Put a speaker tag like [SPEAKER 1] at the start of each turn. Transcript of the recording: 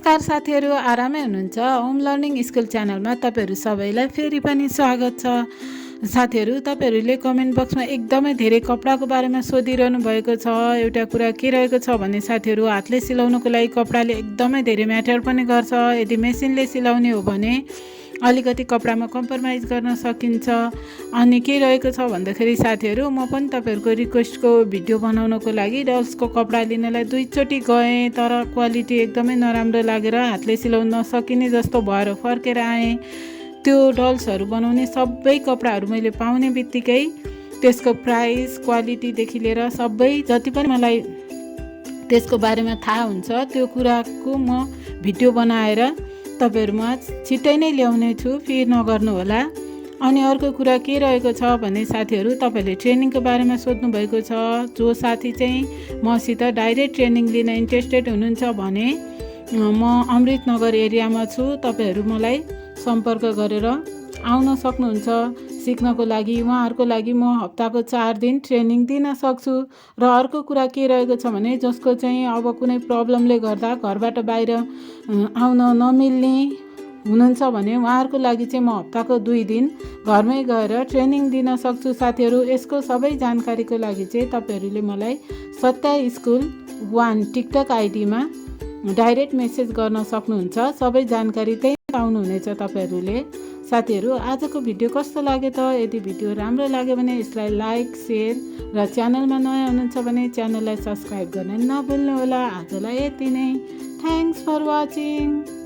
[SPEAKER 1] नमस्कार साथीहरु, आरामै हुनुहुन्छ? होम लर्निङ स्कुल च्यानलमा तपाईहरु सबैलाई फेरि पनि स्वागत छ। साथीहरु, तपाईहरुले कमेन्ट बक्समा एकदमै धेरै कपडाको बारेमा सोधिरहनु भएको छ। एउटा कुरा के रहेको छ भने साथीहरु, हातले सिलाउनको लागि कपडाले एकदमै धेरै म्याटर पनि गर्छ। यदि मेसिनले सिलाउने हो भने अलिकति कपडामा कम्प्रोमाइज गर्न सकिन्छ। अनि के रहेको छ भन्दाखेरि साथीहरु, म पनि तपाईहरुको रिक्वेस्टको भिडियो बनाउनको लागि डल्सको कपडा लिनलाई 2 चोटी गएँ, तर क्वालिटी एकदमै नराम्रो लागेर हातले सिलाउन नसकिने जस्तो भएर फर्केर आएँ। त्यो डल्सहरू बनाउने सबै कपडाहरू मैले पाउने बित्तिकै त्यसको प्राइस, क्वालिटी देखि लिएर सबै जति पनि मलाई त्यसको बारेमा थाहा हुन्छ त्यो कुराको म भिडियो बनाएर तपाईहरुमा छिट्टै नै ल्याउने छु, फिर नगर्नु होला। अनि अर्को कुरा के रहेको छ भने साथीहरु, तपाईले ट्रेनिङको बारेमा सोध्नु भएको छ। जो साथी चाहिँ मसित डाइरेक्ट ट्रेनिङ लिन इन्ट्रेस्टेड हुनुहुन्छ भने म अमृतनगर एरियामा छु। तपाईहरु मलाई सम्पर्क गरेर आउन सक्नुहुन्छ सिक्नको लागि। उहाँहरुको लागि म हप्ताको 4 दिन ट्रेनिङ दिन सक्छु। र अर्को कुरा के रहेको छ भने जसको चाहिँ अब कुनै प्रब्लमले गर्दा घरबाट बाहिर आउन नमिल्ने हुनुहुन्छ भने उहाँहरुको लागि चाहिँ म हप्ताको 2 दिन घरमै गएर ट्रेनिङ दिन सक्छु। साथीहरु, यसको सबै जानकारीको लागि चाहिँ तपाईहरुले मलाई सत्या स्कुल 1 टिकटक आइडीमा डाइरेक्ट मेसेज गर्न सक्नुहुन्छ। सबै जानकारी त्यही पाउनुहुनेछ तपाईहरुले। साथीहरु, आजको भिडियो कस्तो लाग्यो त? यदि भिडियो राम्रो लाग्यो भने यसलाई लाइक, शेयर र च्यानलमा नयाँ हुनुहुन्छ भने च्यानललाई सब्स्क्राइब गर्न नभुल्नु होला। आजलाई यति नै। Thanks for watching.